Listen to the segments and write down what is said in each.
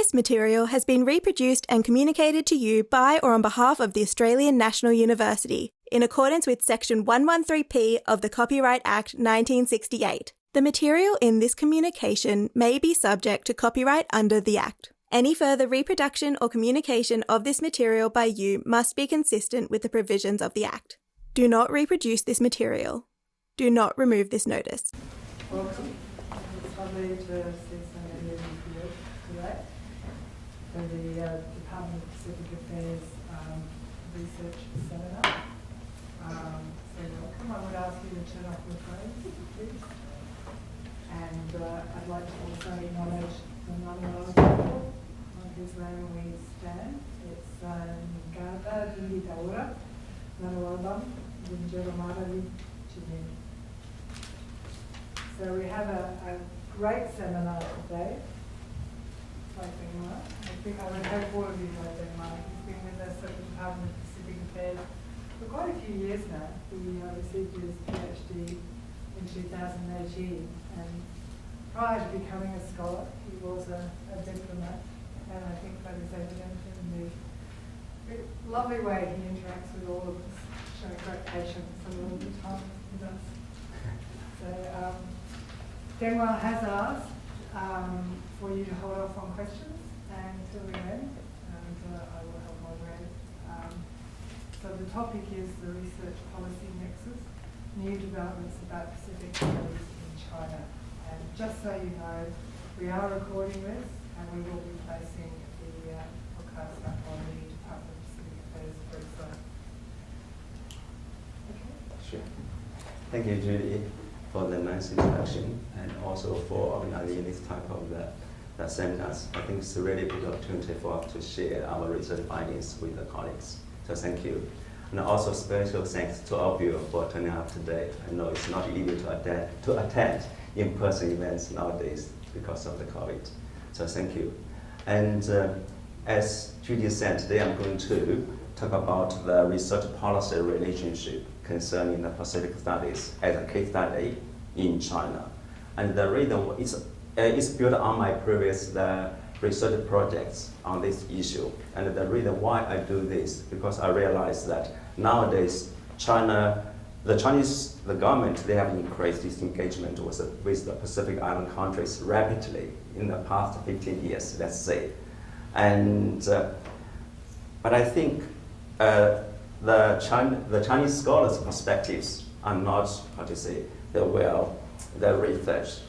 This material has been reproduced and communicated to you by or on behalf of the Australian National University in accordance with Section 113P of the Copyright Act 1968. The material in this communication may be subject to copyright under the Act. Any further reproduction or communication of this material by you must be consistent with the provisions of the Act. Do not reproduce this material. Do not remove this notice. Welcome. It's lovely to see so many of you here today for the Department of Pacific Affairs Research Seminar. So welcome. I would ask you to turn off your phones, please. And I'd like to also acknowledge the Ngunnawal people on whose land we stand. It's Ngada Dindi Daura, Ngunnawal, Dinjeramara, Chini. So we have a great seminar today. I think I would hope all of you know Denmark. He's been with us at the Department of Pacific Affairs for quite a few years now. He received his PhD in 2018, and prior to becoming a scholar, he was a diplomat, and I think that is evident in the lovely way he interacts with all of us, showing great patience and all the time with us. So, Denmark has asked for you to hold off on questions until the end, and I will help moderate. So the topic is the Research Policy Nexus, new developments about Pacific studies in China. And just so you know, we are recording this, and we will be placing the podcast up on the Department of Pacific Affairs website. Okay. Sure. Thank you, Judy, for the nice introduction, and also for organizing this type of the seminars. I think it's a really good opportunity for us to share our research findings with the colleagues. So thank you. And also special thanks to all of you for turning up today. I know it's not easy to attend in-person events nowadays because of the COVID. So thank you. And as Judy said, today I'm going to talk about the research policy relationship concerning the Pacific studies as a case study in China. And the reason it's built on my previous research projects on this issue. And the reason why I do this, because I realize that nowadays the government, they have increased its engagement with the Pacific Island countries rapidly in the past 15 years, let's say. And, but I think the Chinese scholars' perspectives are not, the research.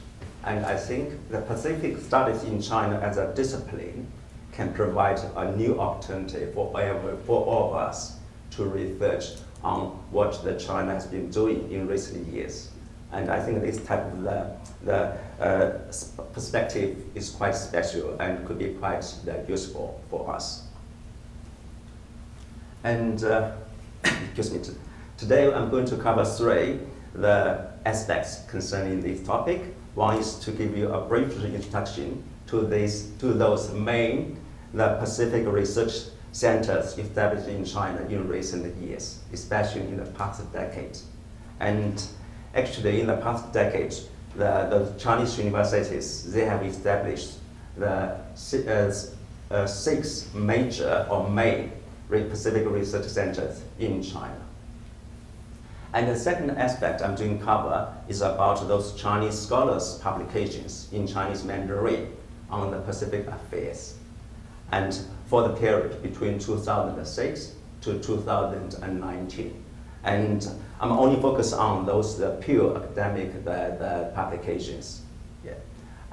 And I think the Pacific studies in China as a discipline can provide a new opportunity for all of us to research on what the China has been doing in recent years. And I think this type of perspective is quite special and could be quite useful for us. And excuse me, today I'm going to cover three aspects concerning this topic. One is to give you a brief introduction to those main Pacific research centers established in China in recent years, especially in the past decade. And actually, in the past decade, the Chinese universities, they have established the six major or main Pacific research centers in China. And the second aspect I'm going to cover is about those Chinese scholars' publications in Chinese Mandarin on the Pacific affairs, and for the period between 2006 to 2019. And I'm only focused on those pure academic publications. Yeah.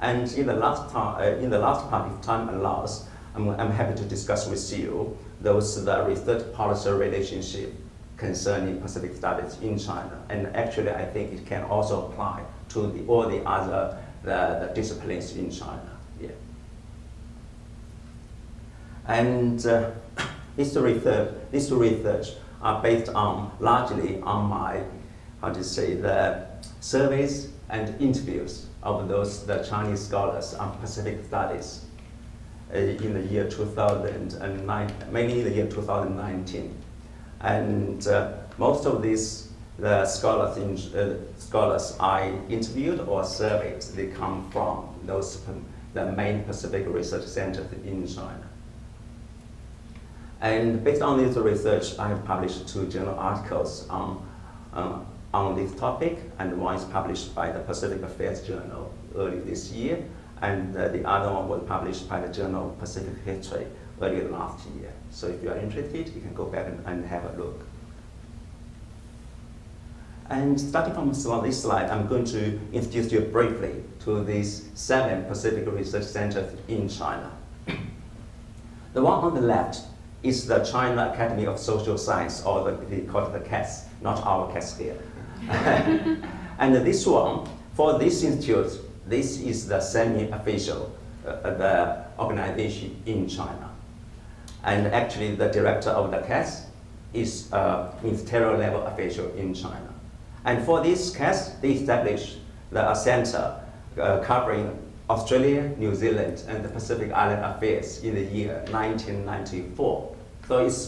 And in the last part, if time allows, I'm happy to discuss with you the research policy relationship concerning Pacific studies in China. And actually, I think it can also apply to all the other disciplines in China. Yeah. And this research are based largely on my, the surveys and interviews of the Chinese scholars on Pacific studies in the year 2009, mainly the year 2019. And most of these scholars I interviewed or surveyed, they come from the the main Pacific research centers in China. And based on this research, I have published 2 journal articles on this topic, and one is published by the Pacific Affairs Journal early this year, and the other one was published by the Journal of Pacific History earlier last year. So if you are interested, you can go back and have a look. And starting from this slide, I'm going to introduce you briefly to these 7 Pacific research centers in China. The one on the left is the China Academy of Social Science, or they call it the CAS, not our CAS here. And this one, for this institute, this is the semi-official the organization in China. And actually the director of the CAS is a ministerial level official in China. And for this CAS, they established a center covering Australia, New Zealand, and the Pacific Island affairs in the year 1994. So it's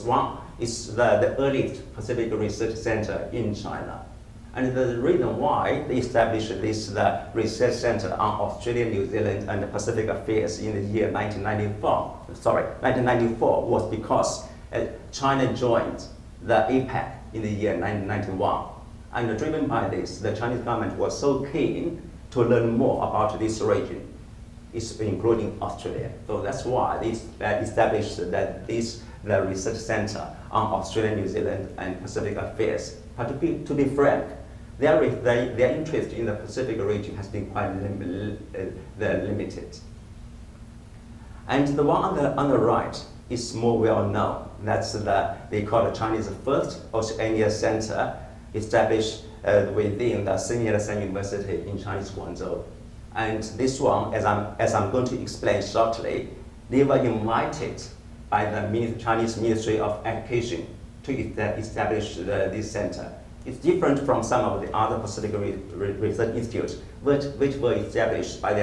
the earliest Pacific research center in China. And the reason why they established the research center on Australia, New Zealand, and the Pacific affairs in the year 1994 was because China joined the APEC in the year 1991. And driven by this, the Chinese government was so keen to learn more about this region, including Australia. So that's why they established the research center on Australia, New Zealand, and Pacific affairs. But to be frank, their interest in the Pacific region has been quite limited. And the one on the right is more well known. That's they call the Chinese first Oceania Center, established within the Sun Yat-sen University in Chinese Guangzhou. And this one, as I'm going to explain shortly, they were invited by the Chinese Ministry of Education to establish this center. It's different from some of the other Pacific research institutes, which were established by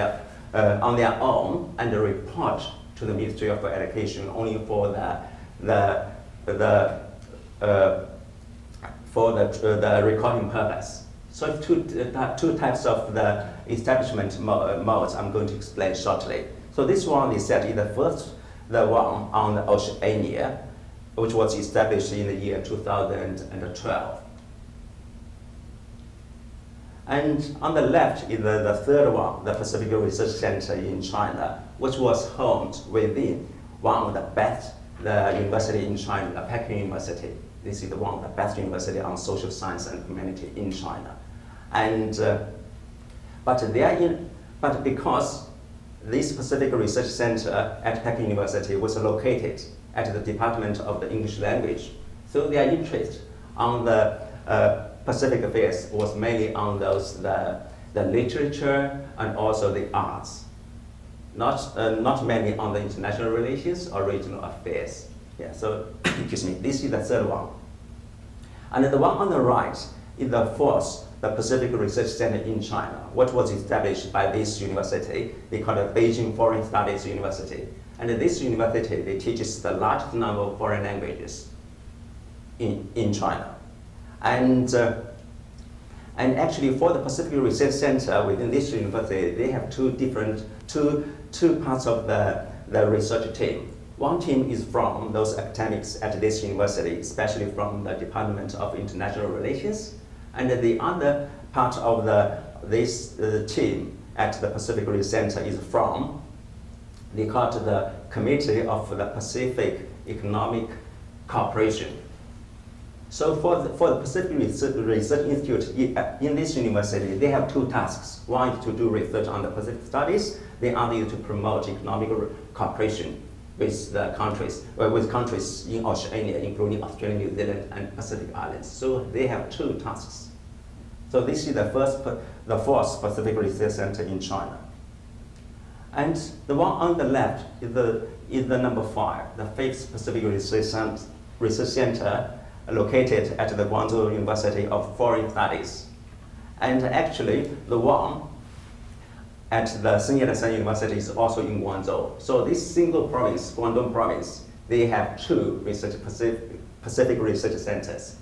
on their own and report to the Ministry of Education only for the recording purpose. So two types of the establishment modes I'm going to explain shortly. So this one is said is the one on the Oceania, which was established in the year 2012. And on the left is the third one, the Pacific Research Center in China, which was homed within one of the best university in China, the Peking University. This is one of the best university on social science and humanity in China. And but because this Pacific Research Center at Peking University was located at the Department of the English Language, so their interest on the Pacific affairs was mainly on the literature and also the arts, not mainly on the international relations or regional affairs. Yeah, so excuse me, this is the third one. And the one on the right is the fourth, the Pacific Research Center in China, which was established by this university. They call it Beijing Foreign Studies University. And this university, they teaches the largest number of foreign languages in China. And actually for the Pacific Research Center within this university, they have two parts of the research team. One team is from those academics at this university, especially from the Department of International Relations. And the other part of this team at the Pacific Research Center is from, they call it the Committee of the Pacific Economic Cooperation. So for the Pacific Research Institute in this university, they have two tasks. One is to do research on the Pacific studies. The other is to promote economic cooperation with countries in Oceania, including Australia, New Zealand, and Pacific Islands. So they have two tasks. So this is the fourth Pacific Research Center in China. And the one on the left is the number 5, the 5th Pacific Research Center, located at the Guangzhou University of Foreign Studies. And actually, the one at the Sun Yat-sen University is also in Guangzhou. So this single province, Guangdong province, they have 2 Pacific research centers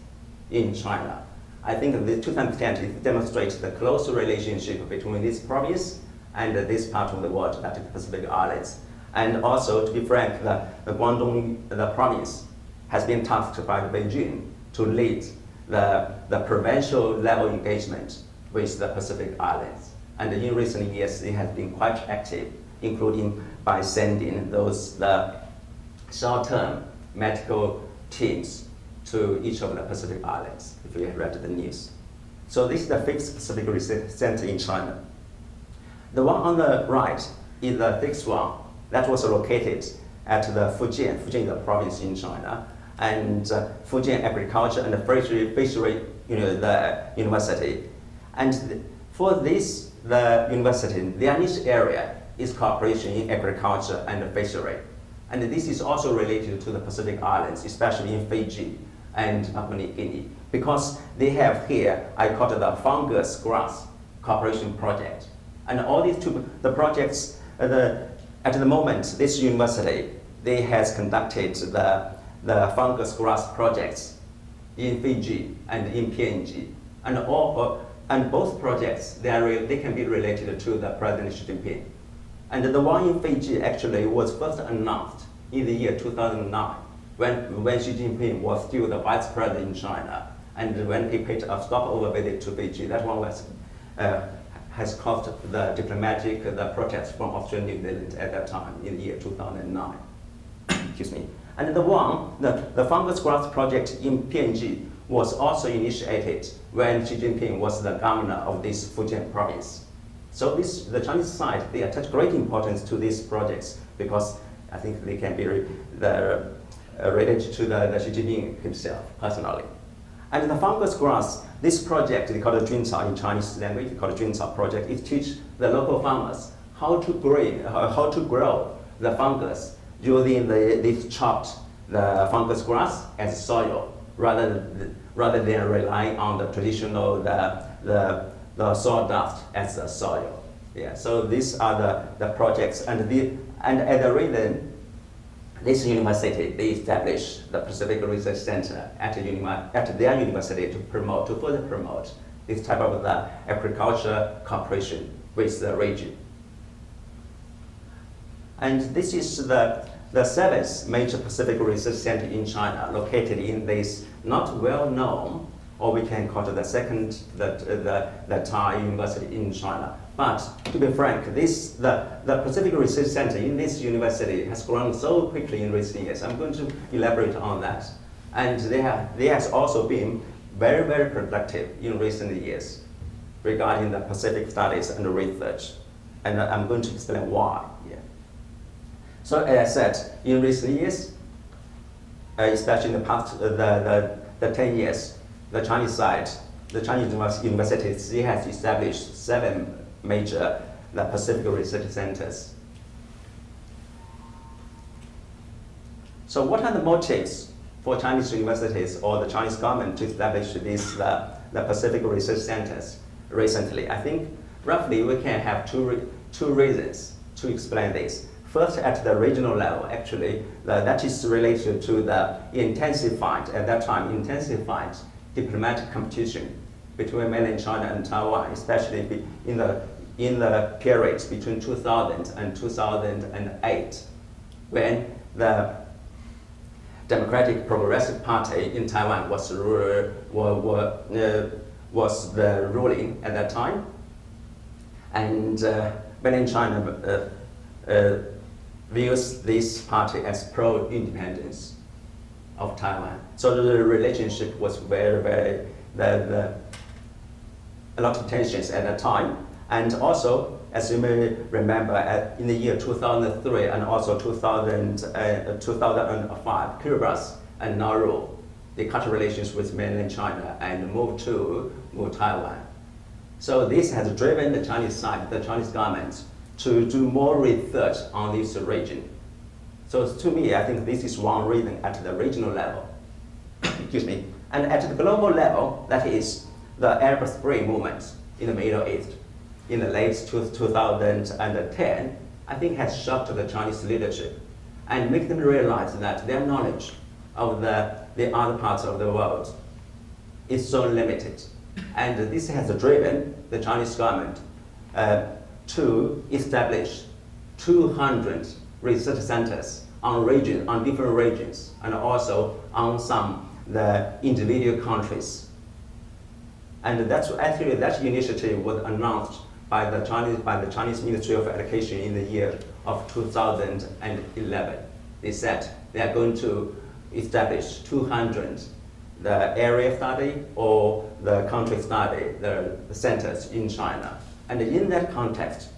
in China. I think the 2010 demonstrates the close relationship between this province and this part of the world, that is the Pacific Islands. And also, to be frank, the Guangdong the province has been tasked by Beijing to lead the provincial level engagement with the Pacific Islands. And in recent years, it has been quite active, including by sending the short-term medical teams to each of the Pacific Islands, if you have read the news. So this is the 5th Pacific Research Center in China. The one on the right is the 6th one that was located at the Fujian. Fujian is a province in China, and Fujian Agriculture and Fishery the university. And for this, the university, their niche area is cooperation in agriculture and fishery. And this is also related to the Pacific Islands, especially in Fiji and Papua New Guinea, because they have here, I call it the fungus grass cooperation project. And all these the projects, at the moment, this university, they has conducted the fungus grass projects in Fiji and in PNG. And both projects, they can be related to the President Xi Jinping. And the one in Fiji actually was first announced in the year 2009, when Xi Jinping was still the vice president in China, and when he paid a stopover visit to Fiji. That one has caused the diplomatic protests from Australia and New Zealand at that time in the year 2009. Excuse me. And the fungus grass project in PNG was also initiated when Xi Jinping was the governor of this Fujian province. So the Chinese side, they attach great importance to these projects because I think they can be related to the Xi Jinping himself personally. And the fungus grass, this project, they call it Junca in Chinese language, they call it Junca project. It teaches the local farmers how to grow the fungus using this chopped the fungus grass as soil, rather than relying on the traditional the sawdust as the soil. Yeah. So these are the projects, and as a reason, this university, they established the Pacific Research Center at their university to further promote this type of the agriculture cooperation with the region. And this is the 7th major Pacific Research Center in China, located in this not well known, or we can call it the second tier university in China. But to be frank, the Pacific Research Center in this university has grown so quickly in recent years. I'm going to elaborate on that. And they has also been very, very productive in recent years regarding the Pacific studies and research. And I'm going to explain why. Yeah. So as I said, in recent years, especially in the past the 10 years, the Chinese side, the Chinese universities, they have established 7 major Pacific research centers. So what are the motives for Chinese universities or the Chinese government to establish these the Pacific research centers recently? I think roughly we can have two reasons to explain this. First, at the regional level, actually, that is related to the intensified diplomatic competition between mainland China and Taiwan, especially in the period between 2000 and 2008, when the Democratic Progressive Party in Taiwan was the ruling at that time, and mainland China views this party as pro-independence of Taiwan. So the relationship was very, a lot of tensions at that time. And also, as you may remember, in the year 2003 and also 2005, Kiribati and Nauru, they cut relations with mainland China and moved to Taiwan. So this has driven the Chinese side, the Chinese government, to do more research on this region. So to me, I think this is one reason at the regional level. Excuse me. And at the global level, that is the Arab Spring movement in the Middle East in the late 2010, I think has shocked the Chinese leadership and make them realize that their knowledge of the other parts of the world is so limited. And this has driven the Chinese government to establish 200 research centers on different regions, and also on some the individual countries. And that initiative was announced by the Chinese Ministry of Education in the year of 2011. They said they are going to establish 200 the area study or the country study, the centers in China. And in that context,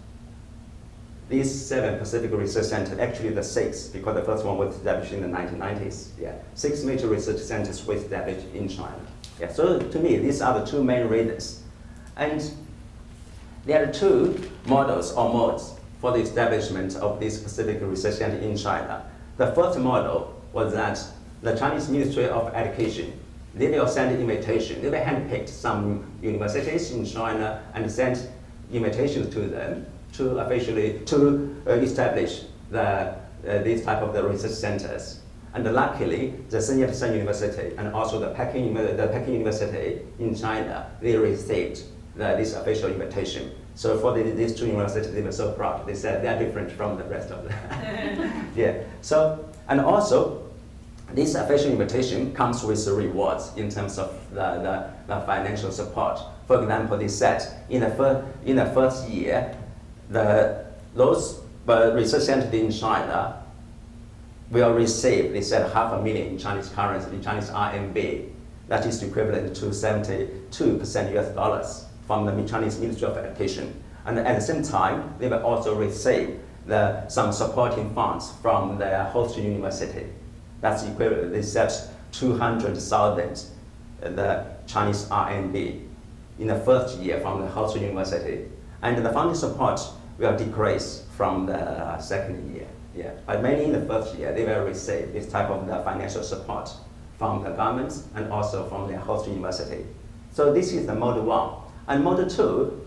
these 7 Pacific Research Centers, actually the 6, because the first one was established in the 1990s. Yeah, 6 major research centers were established in China. Yeah, so to me, these are the 2 main reasons. And there are 2 models or modes for the establishment of this Pacific Research Center in China. The first model was that the Chinese Ministry of Education, they will send invitation. They will handpick some universities in China and send invitations to them to officially establish these type of the research centers. And luckily, the Sun Yat-sen University and also the Peking University in China, they received this official invitation. So for these 2 universities, they were so proud. They said they are different from the rest of them. Yeah. So, and also, this official invitation comes with rewards in terms of the financial support. For example, they said in the first year, those research centers in China will receive, they said, $500,000 Chinese currency, Chinese RMB. That is equivalent to 72% US dollars from the Chinese Ministry of Education. And at the same time, they will also receive some supporting funds from the host university. That's equivalent, they said, 200,000 the Chinese RMB in the first year from the host university. And the funding support will decrease from the second year. Yeah. But mainly in the first year, they will receive this type of the financial support from the government and also from the host university. So this is the Model 1. And Model 2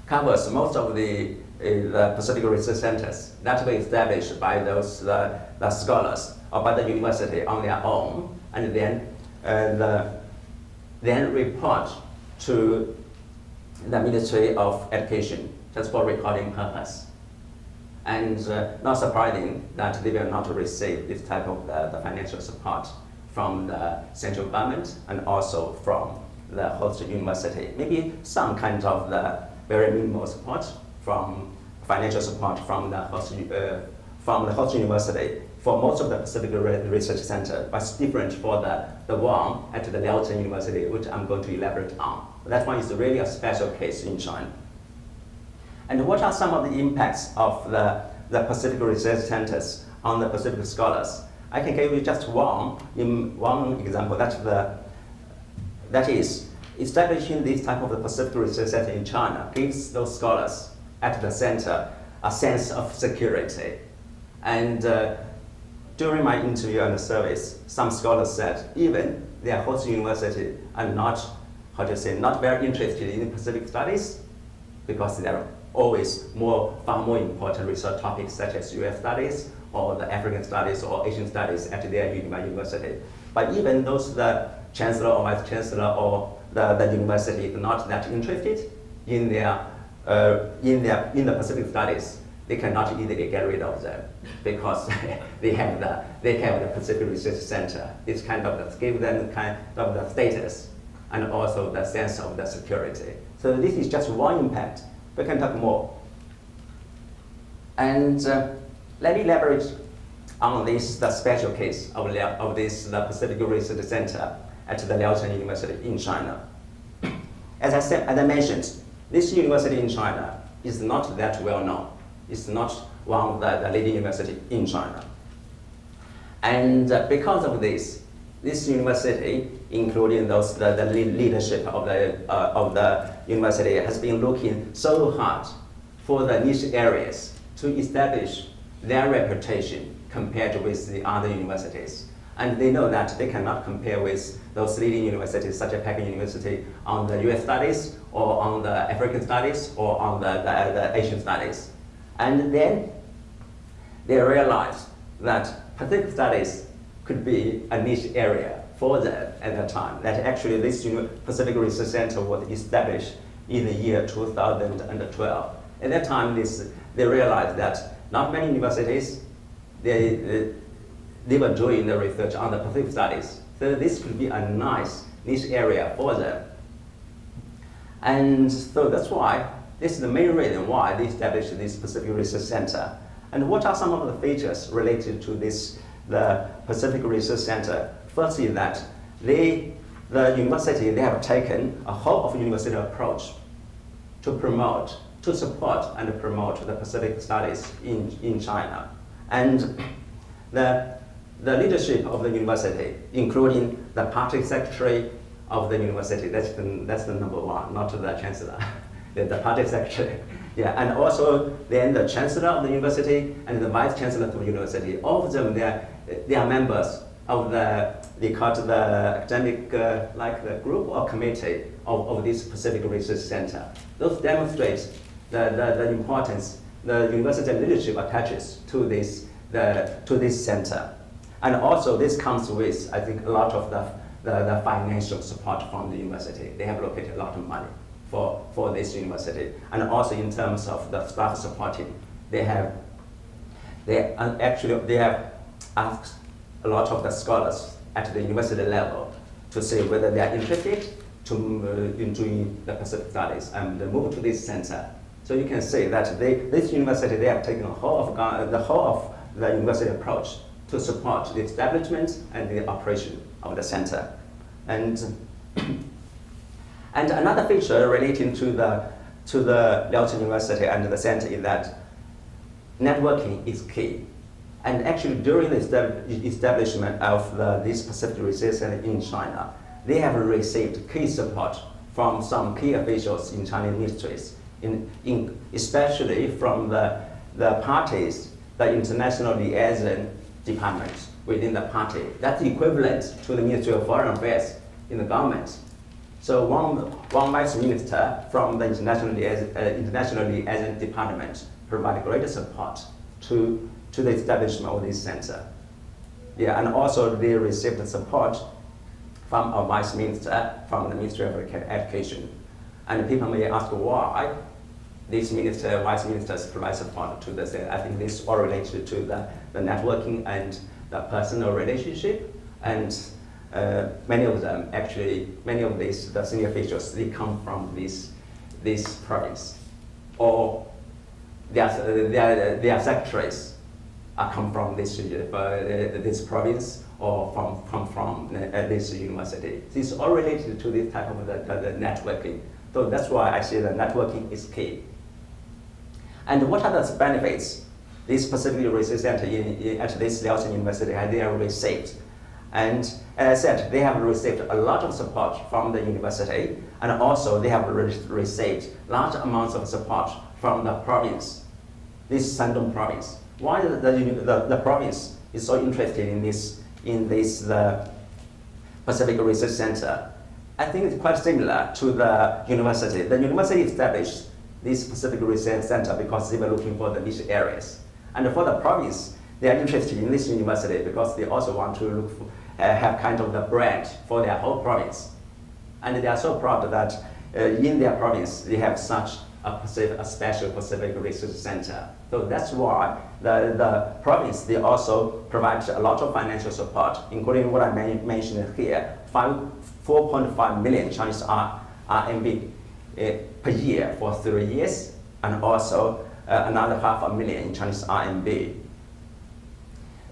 covers most of the Pacific Research Centers that were established by those the scholars or by the university on their own, and then report to the Ministry of Education just for recording purpose. And not surprising that they will not receive this type of the financial support from the central government and also from the host university. Maybe some kind of the very minimal support from financial support from the host university for most of the Pacific Research Center, but it's different for the one at the Liaocheng University, which I'm going to elaborate on. That one is really a special case in China. And what are some of the impacts of the Pacific Research Centers on the Pacific scholars? I can give you just one example. That is, establishing this type of the Pacific Research Center in China gives those scholars at the center a sense of security. And during my interview and the service, some scholars said even their host university are not very interested in Pacific studies because there are always far more important research topics such as US studies or the African studies or Asian studies at their university. But even those the chancellor or vice chancellor or the university is not that interested in the Pacific studies, they cannot easily get rid of them because they have the Pacific Research Center. It's kind of give them kind of the status and also the sense of the security. So this is just one impact. We can talk more. And let me elaborate on the special case of the Pacific Research Center at the Liaocheng University in China. As I mentioned, this university in China is not that well known. It's not one of the leading universities in China. And because of this university, including the leadership of the university, has been looking so hard for the niche areas to establish their reputation compared with the other universities. And they know that they cannot compare with those leading universities such as Peking University on the US studies or on the African studies or on the Asian studies. And then they realized that Pacific studies could be a niche area for them at that time. That actually this Pacific Research Center was established in the year 2012. At that time, they realized that not many universities, they were doing the research on the Pacific studies. So this could be a nice niche area for them. And so that's why, this is the main reason why they established this Pacific Research Center. And what are some of the features related to the Pacific Research Center? First is that the university, they have taken a whole of university approach to promote, to support and promote the Pacific studies in China. And the leadership of the university, including the party secretary of the university, that's the number one, not the chancellor, the party secretary. Yeah, and also then the chancellor of the university and the vice chancellor of the university, all of them, they are members of they call it the academic, like the group or committee of this Pacific Research Center. Those demonstrate the importance the university leadership attaches to this center. And also this comes with, I think, a lot of the financial support from the university. They have allocated a lot of money for this university. And also in terms of the staff supporting, they have asked a lot of the scholars at the university level to say whether they are interested in doing the Pacific studies and move to this center. So you can see that this university, they have taken the whole of the university approach to support the establishment and the operation of the center. And another feature relating to the Liaochun University and the center is that networking is key. And actually during the establishment of this Pacific Research Center in China, they have received key support from some key officials in Chinese ministries, especially from the parties, the international liaison departments within the party. That's equivalent to the Ministry of Foreign Affairs in the government. So one vice minister from the international liaison department provided greater support to the establishment of this center. Yeah, and also they received support from a vice minister from the Ministry of Education. And people may ask why these vice ministers provide support to the center. I think this is all related to the networking and the personal relationship. And many of them, actually, the senior officials, they come from this province. Or their secretaries come from this province or from this university. This is all related to this type of the networking. So that's why I say that networking is key. And what are the benefits this Pacific Research Center at this Liaochun University they have received? And as I said, they have received a lot of support from the university, and also they have received large amounts of support from the province, this Shandong province. Why the province is so interested in the Pacific Research Center? I think it's quite similar to the university. The university established this Pacific Research Center because they were looking for the niche areas. And for the province, they are interested in this university because they also want to have kind of the brand for their whole province. And they are so proud that in their province, they have such a special Pacific Research Center. So that's why the province, they also provide a lot of financial support, including what I mentioned here, 4.5 million Chinese RMB per year for 3 years, and also another 500,000 Chinese RMB.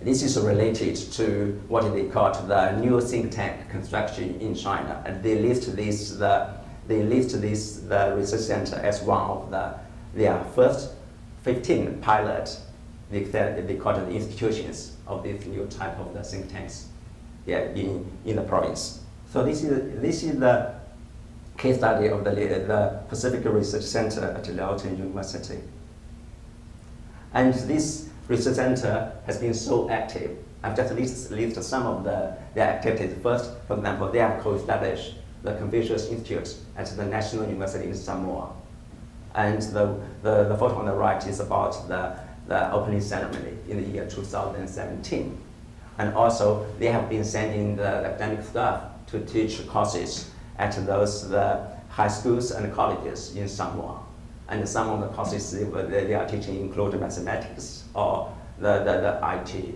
This is related to what they call the new think tank construction in China, and they list the research center as one of their first 15 pilot, they call it the institutions of this new type of the think tanks, in the province. So this is the case study of the Pacific Research Center at Liaochun University. And this research center has been so active. I've just listed some of their activities. First, for example, they have co-established the Confucius Institute at the National University in Samoa. And the photo on the right is about the opening ceremony in the year 2017. And also, they have been sending the academic staff to teach courses at those high schools and colleges in Samoa. And some of the courses they are teaching include mathematics or the IT.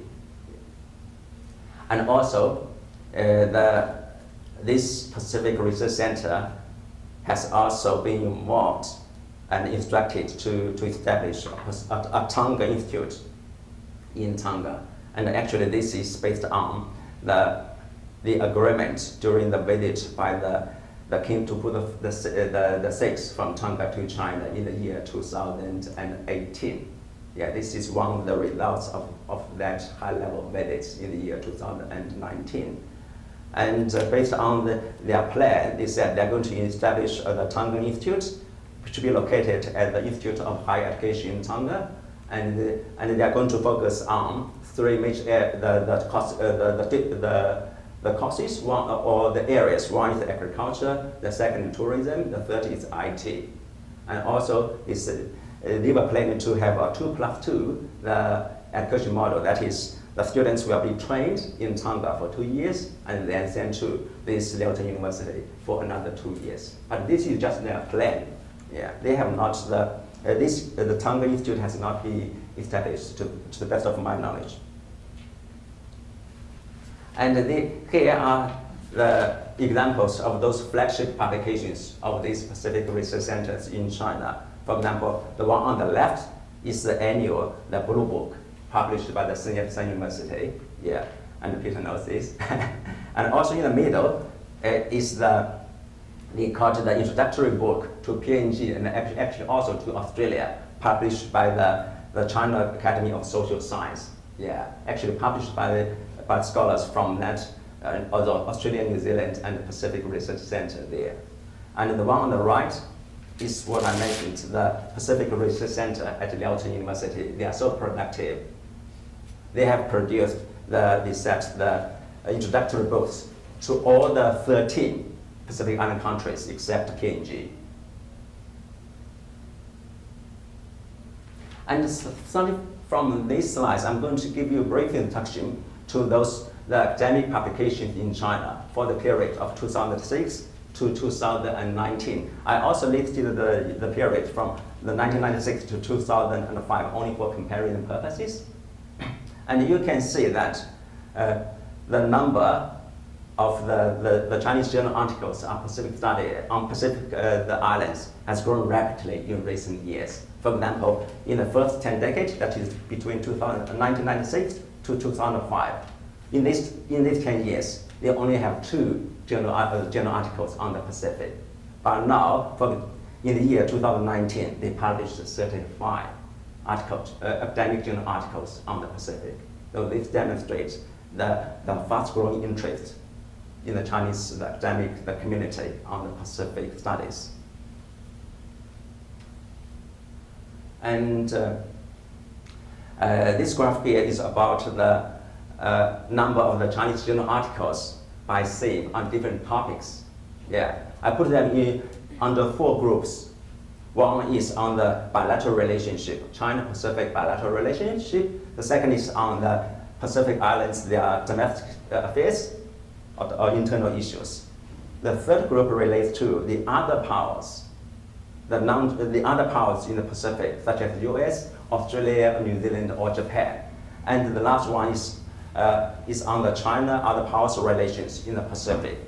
And also, this Pacific Research Center has also been involved and instructed to establish a Tonga Institute in Tonga. And actually this is based on the agreement during the visit by the King Tupu the Sixth from Tonga to China in the year 2018. Yeah, this is one of the results of that high-level visits in the year 2019. And based on their plan, they said they're going to establish the Tonga Institute, which will be located at the Institute of Higher Education in Tonga, and they are going to focus on three major the courses, or the areas. One is agriculture, the second is tourism, the third is IT. And also, they were planning to have a 2+2, the education model. That is, the students will be trained in Tonga for 2 years and then sent to this Liaoning University for another 2 years. But this is just their plan. Yeah, they have not, the Tonga Institute has not been established to the best of my knowledge. And here are the examples of those flagship applications of these Pacific Research Centers in China. For example, the one on the left is the annual, the Blue Book, published by the Sun Yat-sen University. Yeah, and Peter knows this. And also in the middle is they call it the introductory book to PNG and actually also to Australia, published by the China Academy of Social Science. Yeah, actually published by scholars from that, Australia, New Zealand, and the Pacific Research Center there. And the one on the right is what I mentioned, the Pacific Research Center at Liaoning University. They are so productive. They have produced the introductory books to all the 13 Pacific Island countries except PNG. And starting from these slides, I'm going to give you a brief introduction to the academic publications in China for the period of 2006 to 2019. I also listed the period from the 1996 to 2005 only for comparison purposes. And you can see that the number of the Chinese journal articles on Pacific study on Pacific the islands has grown rapidly in recent years. For example, in the first 10 decades, that is between 1996 to 2005, in these 10 years, they only have 2 journal articles on the Pacific. But now, in the year 2019, they published 35 articles, academic journal articles on the Pacific. So this demonstrates the fast-growing interest in the Chinese academic community on the Pacific studies. And this graph here is about the number of the Chinese journal articles by theme on different topics. Yeah, I put them under 4 groups. One is on the bilateral relationship, China-Pacific bilateral relationship. The second is on the Pacific Islands, their domestic affairs or internal issues. The third group relates to the other powers, the other powers in the Pacific, such as the US, Australia, New Zealand, or Japan. And the last one is on the China other powers relations in the Pacific.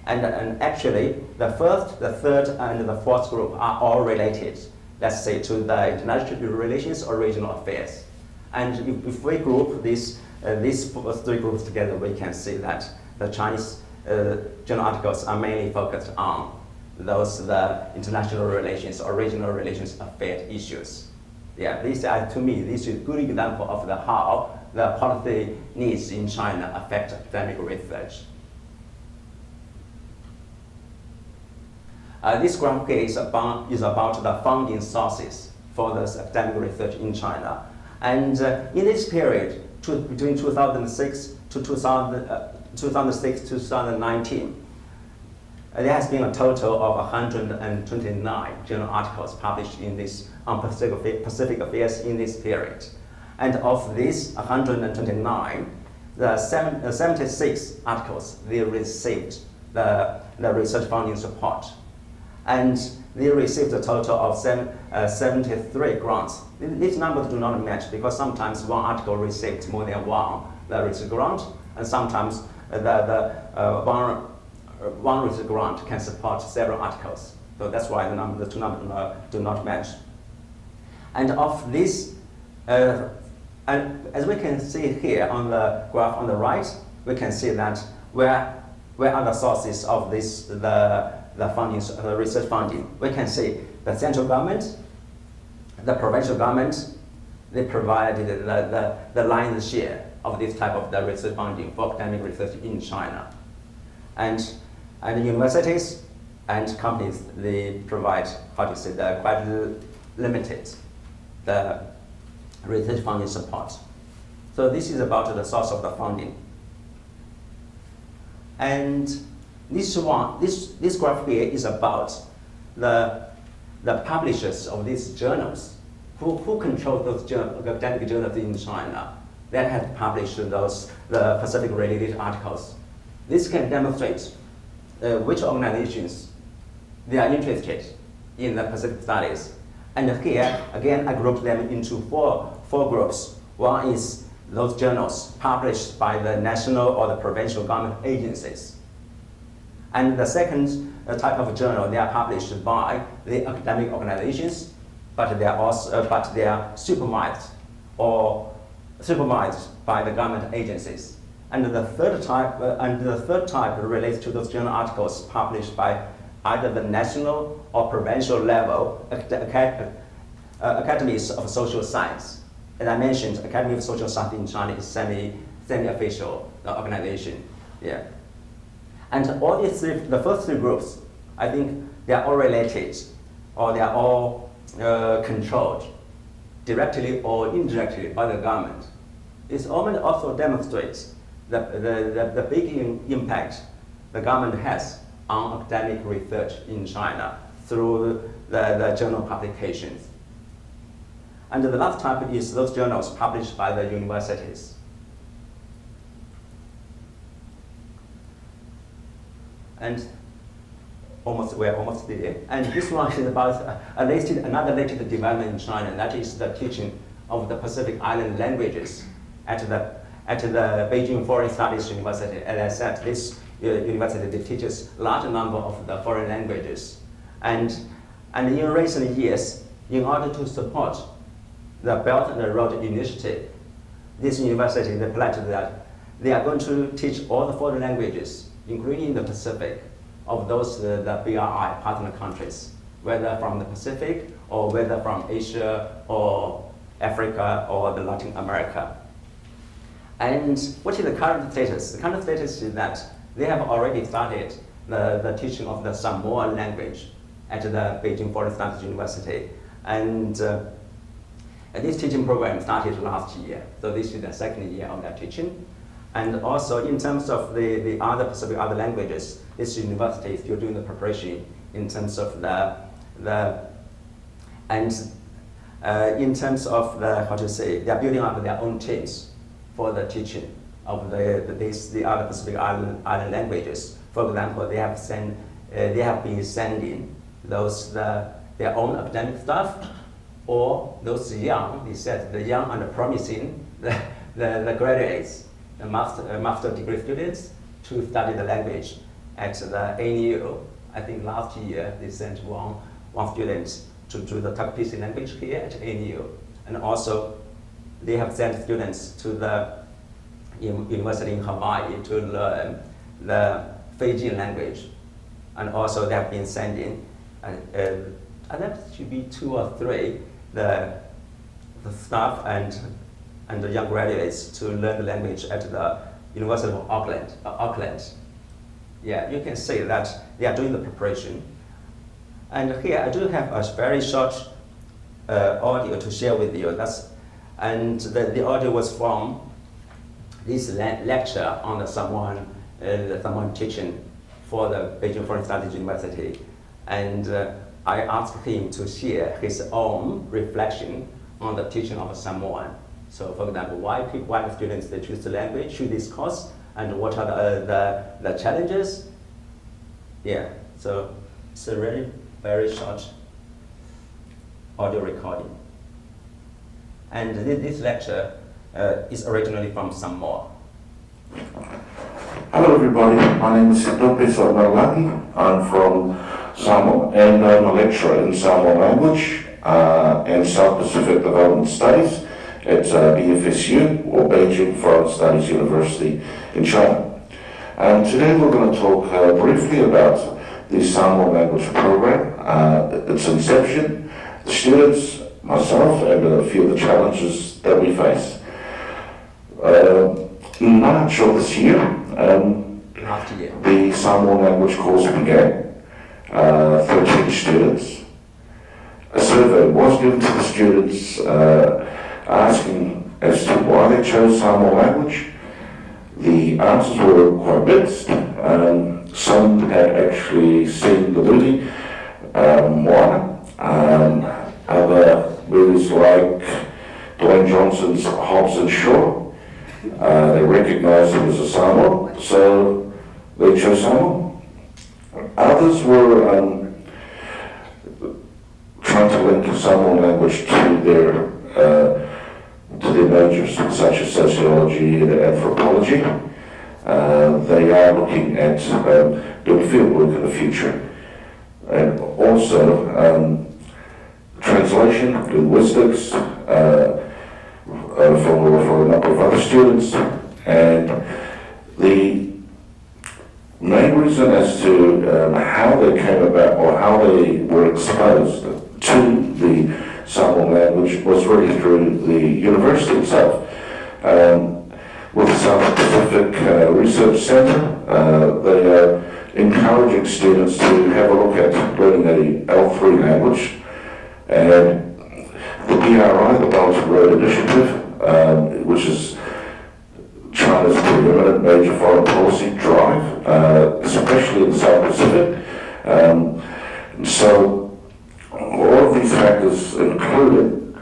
And actually, the first, the third, and the fourth group are all related, let's say, to the international relations or regional affairs. And if we group these 3 groups together, we can see that the Chinese journal articles are mainly focused on the international relations or regional relations affairs issues. Yeah, to me, this is a good example of how the policy needs in China affect academic research. This graph here is about the funding sources for this academic research in China. And in this period, between 2006 to 2019, there has been a total of 129 journal articles published in this on Pacific affairs in this period. And of these 129, the 76 articles, they received the research funding support. And they received a total of 73 grants. These numbers do not match because sometimes one article received more than one research grant, and sometimes one research grant can support several articles. So that's why the two numbers do not match. And of this, and as we can see here on the graph on the right, we can see that where are the sources of this the funding, the research funding. We can see the central government, the provincial government, they provided the lion's share of this type of the research funding for academic research in China. And universities and companies, they provide, the quite limited the research funding support. So this is about the source of the funding. And this graph here is about the publishers of these journals. Who control those academic journals in China that have published the Pacific-related articles? This can demonstrate which organizations they are interested in the Pacific studies. And here, again, I grouped them into four groups. One is those journals published by the national or the provincial government agencies. And the second type of journal, they are published by the academic organizations, but they are supervised by the government agencies. And the third type relates to those journal articles published by either the national or provincial level academies of social science. As I mentioned, Academy of Social Science in China is semi-official organization. Yeah. And all the first three groups, I think they are all related, or they are all controlled directly or indirectly by the government. It also demonstrates the big impact the government has on academic research in China through the journal publications. And the last type is those journals published by the universities. And we're almost there. And this one is about another latest development in China, that is the teaching of the Pacific Island languages at the Beijing Foreign Studies University. As I said, this university teaches a large number of the foreign languages. And in recent years, in order to support the Belt and Road Initiative, this university, they pledged that they are going to teach all the foreign languages, including the Pacific, of those the BRI partner countries, whether from the Pacific or whether from Asia or Africa or the Latin America. And what is the current status? The current status is that they have already started the teaching of the Samoan language at the Beijing Foreign Studies University. And this teaching program started last year. So this is the second year of that teaching. And also in terms of the other Pacific other languages, this university is still doing the preparation in terms of in terms of they are building up their own teams for the teaching of the other Pacific Island languages. For example, they have been sending their own academic staff, or those young, they said the young and promising, the graduates, the master degree students, to study the language at the ANU. I think last year they sent one student to do the Takpisi language here at ANU. And also they have sent students to the university in Hawaii to learn the Fijian language. And also they have been sending, and that should be 2 or 3, the staff and the young graduates to learn the language at the University of Auckland. Yeah, you can see that they are doing the preparation. And here I do have a very short audio to share with you. The audio was from this lecture on the Samoan teaching for the Beijing Foreign Studies University. And I asked him to share his own reflection on the teaching of Samoan. So for example, why the students they choose the language, choose this course, and what are the challenges? Yeah, so ready? very short audio recording. And this lecture is originally from Samoa. Hello everybody, my name is Sitope Somalaki. I'm from Samoa and I'm a lecturer in Samoan language and South Pacific Development Studies at BFSU, or Beijing Foreign Studies University in China. And today we're going to talk briefly about the Samoan language program, its inception, the students, myself, and a few of the challenges that we face. In March of this year, the Samoan language course began. 13 students. A survey was given to the students asking as to why they chose Samoan language. The answers were quite mixed. Some had actually seen the movie Moana. Other movies like Dwayne Johnson's Hobbs and Shaw. They recognized it as a Samoan, so they chose Samoan. Others were trying to link Samoan language to their majors, such as sociology and anthropology. They are looking at doing fieldwork in the future, and also translation, linguistics, for a number of other students. And the main reason as to how they came about, or how they were exposed to the Samoan language, was really through the university itself. With the South Pacific Research Centre, they are encouraging students to have a look at learning a L3 language. And the BRI, the Belt and Road Initiative, which is China's preeminent major foreign policy drive, especially in the South Pacific. So all of these factors included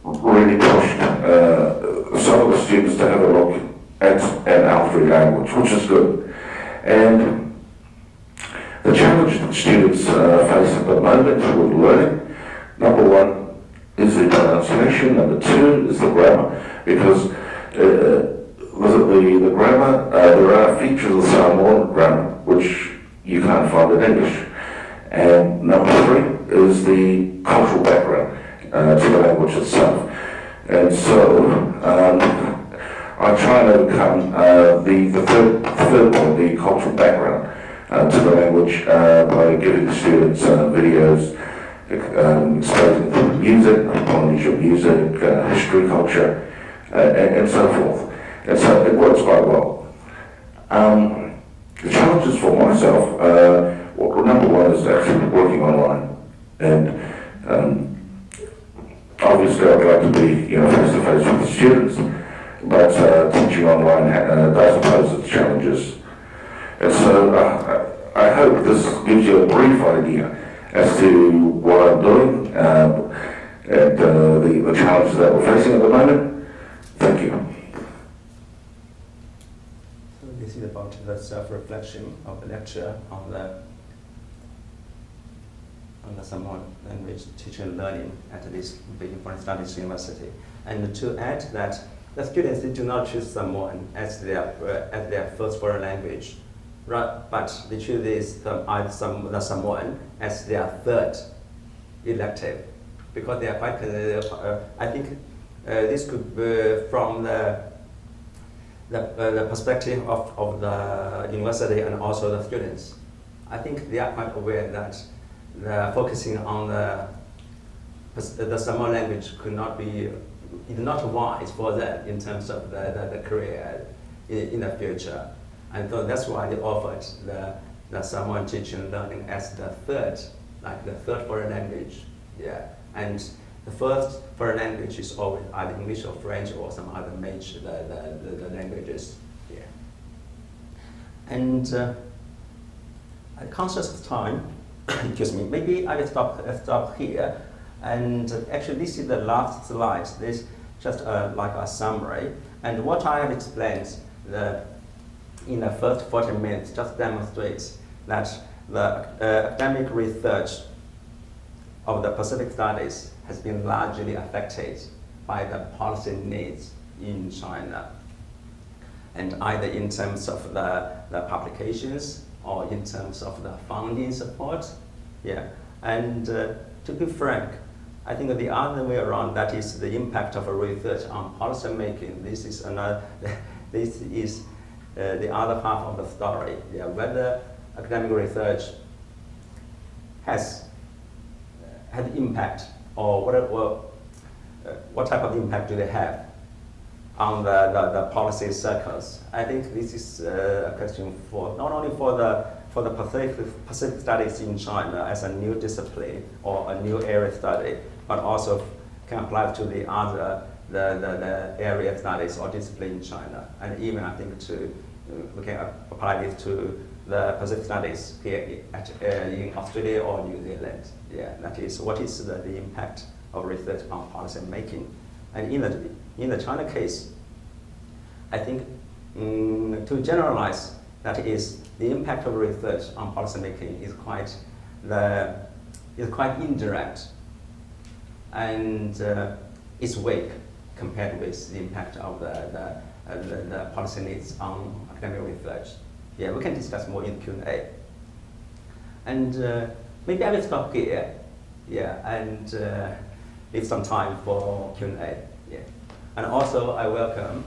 really pushed some of the students to have a look at an L3 language, which is good. And the challenge that students face at the moment with learning, number one is the pronunciation, number two is the grammar, because the grammar, there are features of Samoan grammar which you can't find in English. And number three is the cultural background to the language itself. And so I try and overcome the third point, the cultural background to the language, by giving the students videos, exposing them to music, Polynesian music, history, culture, and so forth. And so it works quite well. The challenges for myself, number one is actually working online. And obviously I'd like to be face-to-face with the students, but teaching online does pose its challenges. And so I hope this gives you a brief idea as to what I'm doing and the challenges that we're facing at the moment. Thank you. So this is about the self-reflection of the lecture on the Samoan language teaching and learning at this Beijing Foreign Studies University. And to add that the students do not choose Samoan as their first foreign language, right? But they choose the Samoan as their third elective, because they are quite. I think this could be from the perspective of the university and also the students. I think they are quite aware that focusing on the Samoan language could not be, is not wise for them in terms of the career in the future. And so that's why they offered the Samoan teaching and learning as the third foreign language. Yeah. And the first foreign language is always either English or French or some other major the languages. Yeah. And conscious of time, excuse me, maybe I will stop here. And actually, this is the last slide. This is just like a summary. And what I have explained in the first 40 minutes just demonstrates that the academic research of the Pacific studies has been largely affected by the policy needs in China, and either in terms of the publications or in terms of the funding support. Yeah, and to be frank, I think the other way around, that is the impact of research on policy making. This is another. This is the other half of the story. Yeah, whether academic research has had impact, or what type of impact do they have on the policy circles? I think this is a question for not only for the Pacific studies in China as a new discipline or a new area study, but also can apply to the other the area studies or discipline in China, and even I think we can apply this to the Pacific studies here in Australia or New Zealand. Yeah, that is what is the impact of research on policy making. And in the China case, I think to generalize, that is the impact of research on policy making is quite indirect, and it's weak compared with the impact of the policy needs on academic research. Yeah, we can discuss more in Q&A. And maybe I will stop here. Yeah, and leave some time for Q&A. Yeah, and also I welcome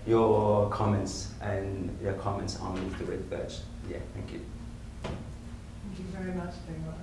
your comments and your comments on the research. Yeah, thank you. Thank you very much, Dingwa.